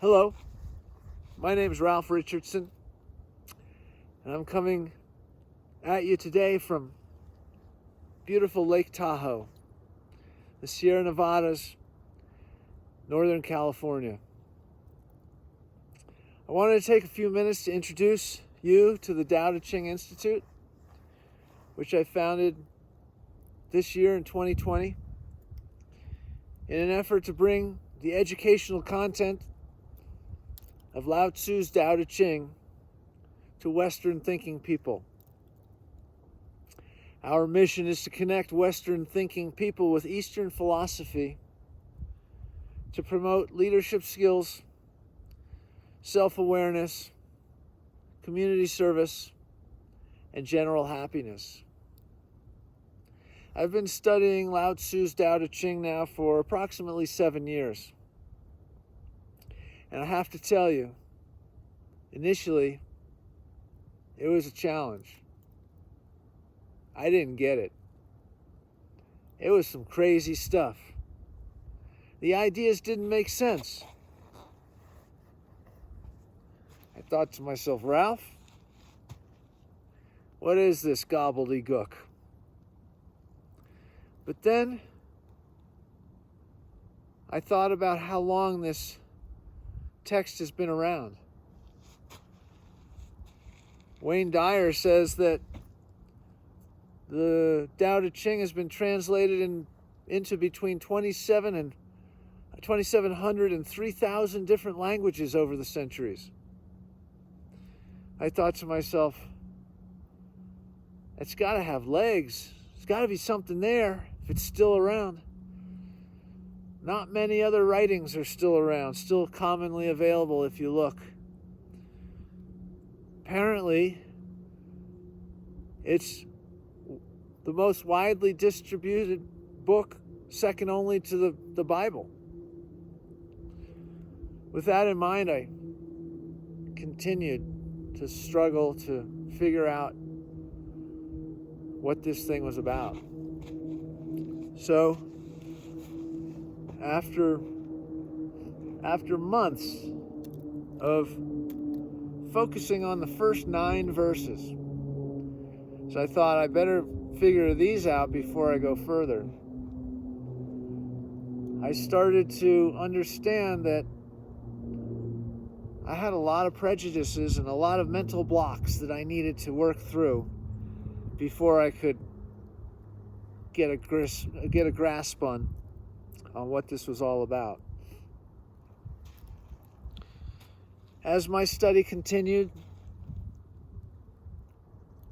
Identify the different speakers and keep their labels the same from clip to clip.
Speaker 1: Hello, my name is Ralph Richardson, and I'm coming at you today from beautiful Lake Tahoe, the Sierra Nevadas, Northern California. I wanted to take a few minutes to introduce you to the Tao Te Ching Institute, which I founded this year in 2020 in an effort to bring the educational content of Lao Tzu's Tao Te Ching to Western thinking people. Our mission is to connect Western thinking people with Eastern philosophy to promote leadership skills, self-awareness, community service, and general happiness. I've been studying Lao Tzu's Tao Te Ching now for approximately 7 years. And I have to tell you, initially, it was a challenge. I didn't get it. It was some crazy stuff. The ideas didn't make sense. I thought to myself, Ralph, what is this gobbledygook? But then I thought about how long this text has been around. Wayne Dyer says that the Tao Te Ching has been translated into between 2,700 and 3,000 different languages over the centuries. I thought to myself, it's got to have legs. There's got to be something there if it's still around. Not many other writings are still around, still commonly available if you look. Apparently, it's the most widely distributed book, second only to the Bible. With that in mind, I continued to struggle to figure out what this thing was about. So, after months of focusing on the first 9 verses, so I thought I better figure these out before I go further. I started to understand that I had a lot of prejudices and a lot of mental blocks that I needed to work through before I could get a grasp on what this was all about. As my study continued,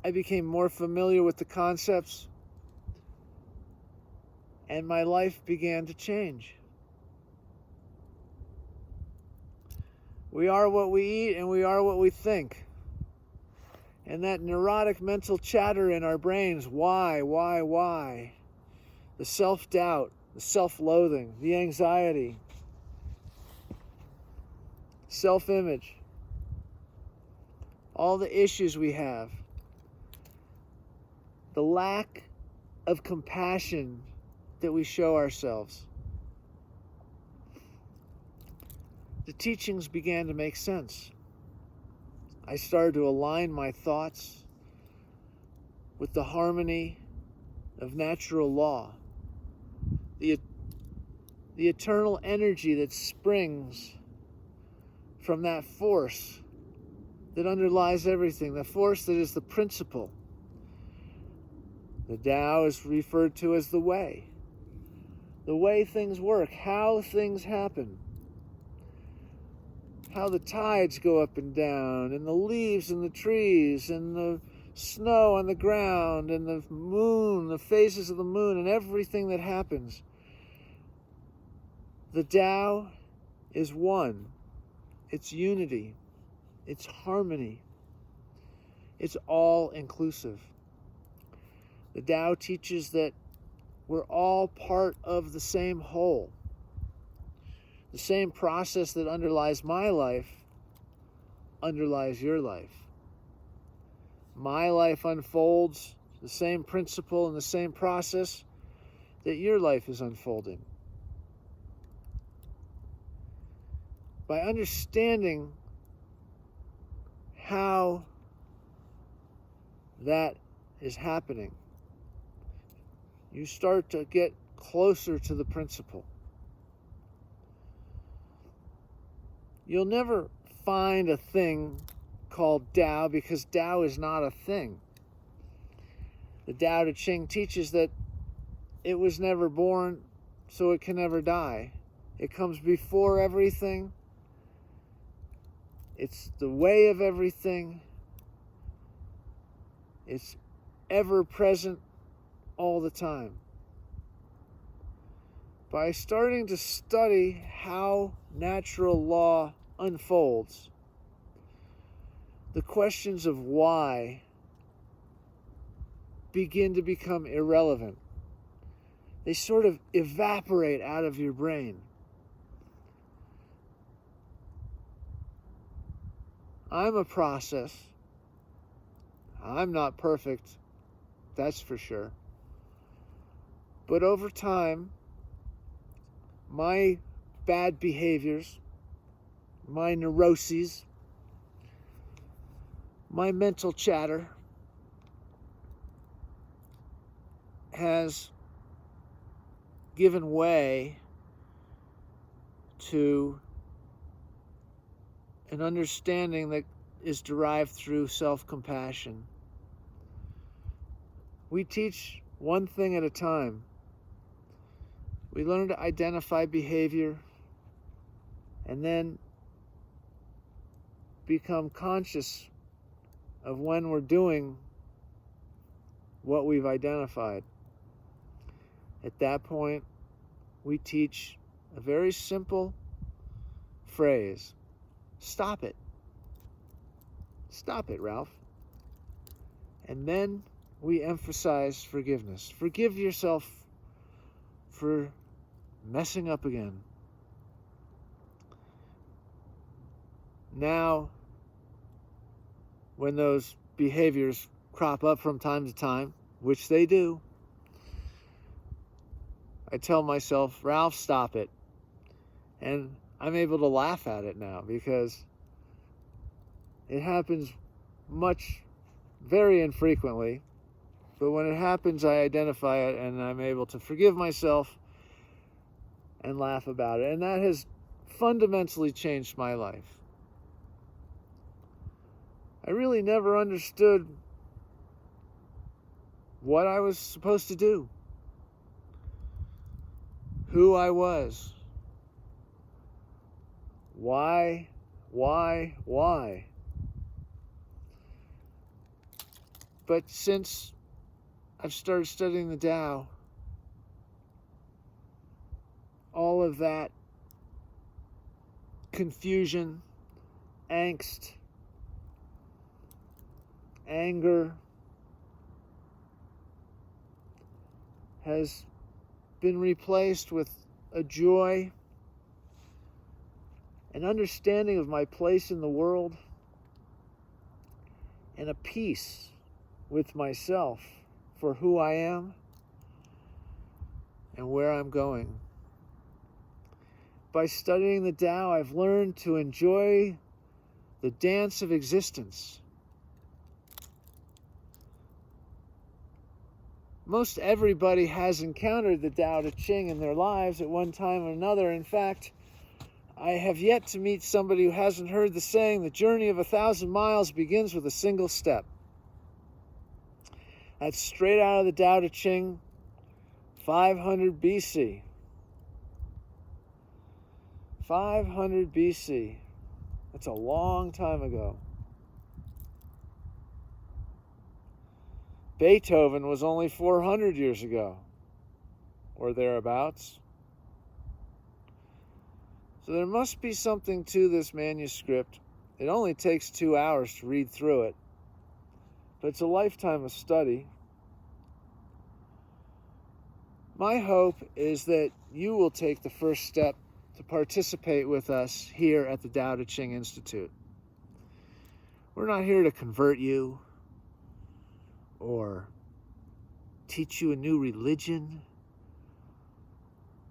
Speaker 1: I became more familiar with the concepts, and my life began to change. We are what we eat, and we are what we think. And that neurotic mental chatter in our brains, why? The self-doubt, the self-loathing, the anxiety, self-image, all the issues we have, the lack of compassion that we show ourselves. The teachings began to make sense. I started to align my thoughts with the harmony of natural law, the eternal energy that springs from that force that underlies everything, the force that is the principle. The Tao is referred to as the way things work, how things happen, how the tides go up and down, and the leaves in the trees, and the snow on the ground, and the moon, the phases of the moon, and everything that happens. The Tao is one. It's unity. It's harmony. It's all inclusive. The Tao teaches that we're all part of the same whole. The same process that underlies my life underlies your life. My life unfolds the same principle and the same process that your life is unfolding. by understanding how that is happening, you start to get closer to the principle. You'll never find a thing called Tao because Tao is not a thing. The Tao Te Ching teaches that it was never born, so it can never die. It comes before everything. It's the way of everything. It's ever present all the time. By starting to study how natural law unfolds, the questions of why begin to become irrelevant. They sort of evaporate out of your brain. I'm a process. I'm not perfect, that's for sure. But over time, my bad behaviors, my neuroses, my mental chatter has given way to an understanding that is derived through self-compassion. We teach one thing at a time. We learn to identify behavior and then become conscious of when we're doing what we've identified. At that point, we teach a very simple phrase. Stop it. Stop it, Ralph. And then we emphasize forgiveness. Forgive yourself for messing up again. Now, when those behaviors crop up from time to time, which they do, I tell myself, Ralph, stop it. And I'm able to laugh at it now because it happens very infrequently. But when it happens, I identify it and I'm able to forgive myself and laugh about it. And that has fundamentally changed my life. I really never understood what I was supposed to do, who I was, why. But since I've started studying the Tao, all of that confusion, angst, anger has been replaced with a joy, an understanding of my place in the world, and a peace with myself for who I am and where I'm going. By studying the Tao, I've learned to enjoy the dance of existence. Most everybody has encountered the Tao Te Ching in their lives at one time or another. In fact, I have yet to meet somebody who hasn't heard the saying, the journey of 1,000 miles begins with a single step. That's straight out of the Tao Te Ching, 500 BC. 500 BC. That's a long time ago. Beethoven was only 400 years ago, or thereabouts. So there must be something to this manuscript. It only takes 2 hours to read through it, but it's a lifetime of study. My hope is that you will take the first step to participate with us here at the Tao Te Ching Institute. We're not here to convert you or teach you a new religion.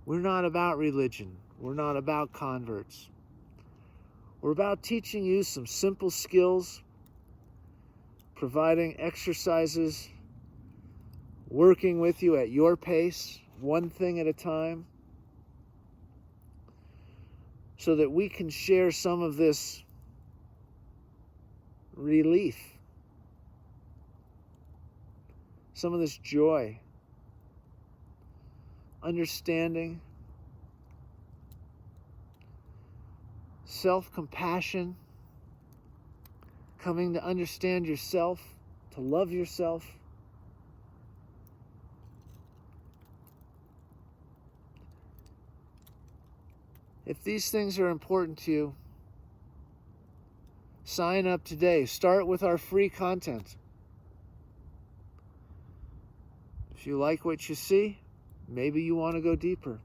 Speaker 1: We're not about religion. We're not about converts. We're about teaching you some simple skills, providing exercises, working with you at your pace, one thing at a time, so that we can share some of this relief, some of this joy, understanding, self-compassion, coming to understand yourself, to love yourself. If these things are important to you, sign up today. Start with our free content. If you like what you see, maybe you want to go deeper.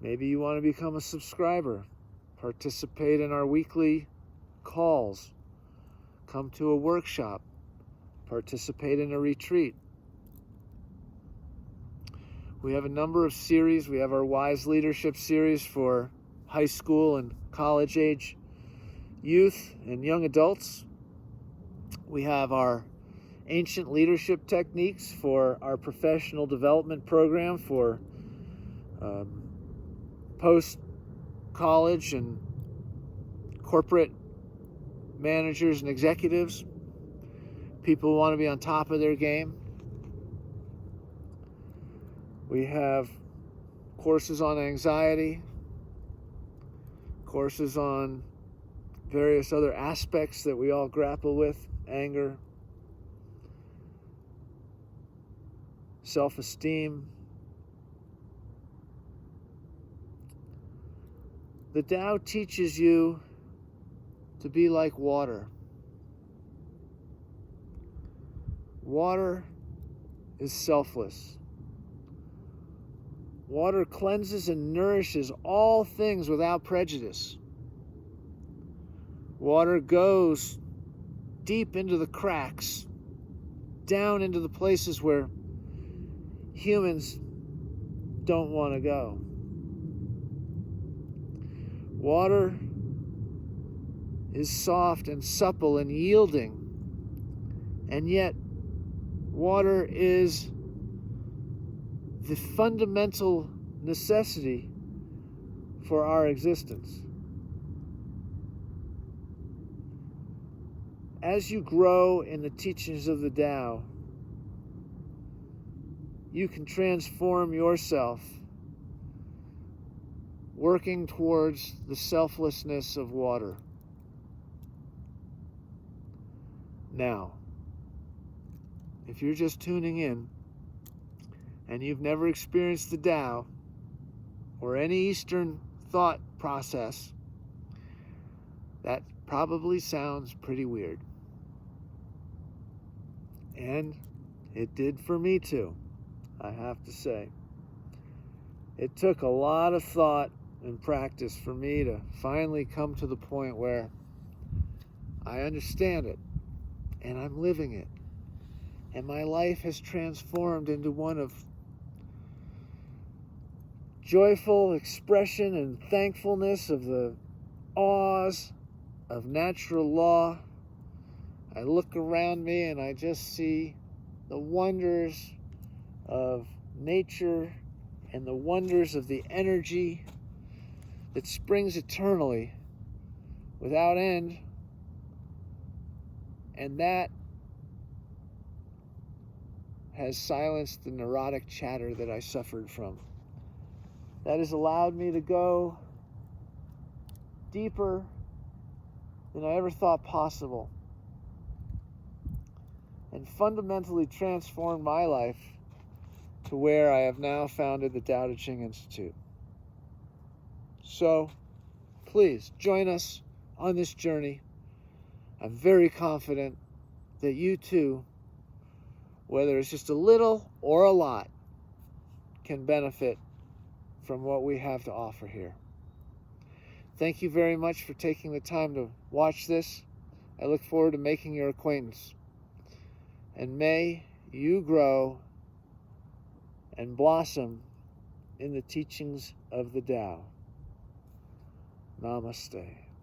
Speaker 1: Maybe you want to become a subscriber, participate in our weekly calls, come to a workshop, participate in a retreat. We have a number of series. We have our Wise Leadership series for high school and college age youth and young adults. We have our Ancient Leadership Techniques for our professional development program for post-college and corporate managers and executives, people who want to be on top of their game. We have courses on anxiety, courses on various other aspects that we all grapple with, anger, self-esteem. The Tao teaches you to be like water. Water is selfless. Water cleanses and nourishes all things without prejudice. Water goes deep into the cracks, down into the places where humans don't want to go. Water is soft and supple and yielding, and yet water is the fundamental necessity for our existence. As you grow in the teachings of the Tao, you can transform yourself, working towards the selflessness of water. Now, if you're just tuning in and you've never experienced the Tao or any Eastern thought process, that probably sounds pretty weird. And it did for me too, I have to say. It took a lot of thought and practice for me to finally come to the point where I understand it and I'm living it. And my life has transformed into one of joyful expression and thankfulness of the awes of natural law. I look around me and I just see the wonders of nature and the wonders of the energy that springs eternally without end. And that has silenced the neurotic chatter that I suffered from. That has allowed me to go deeper than I ever thought possible, and fundamentally transformed my life to where I have now founded the Tao Te Ching Institute. So, please join us on this journey. I'm very confident that you too, whether it's just a little or a lot, can benefit from what we have to offer here. Thank you very much for taking the time to watch this. I look forward to making your acquaintance. And may you grow and blossom in the teachings of the Tao. Namaste.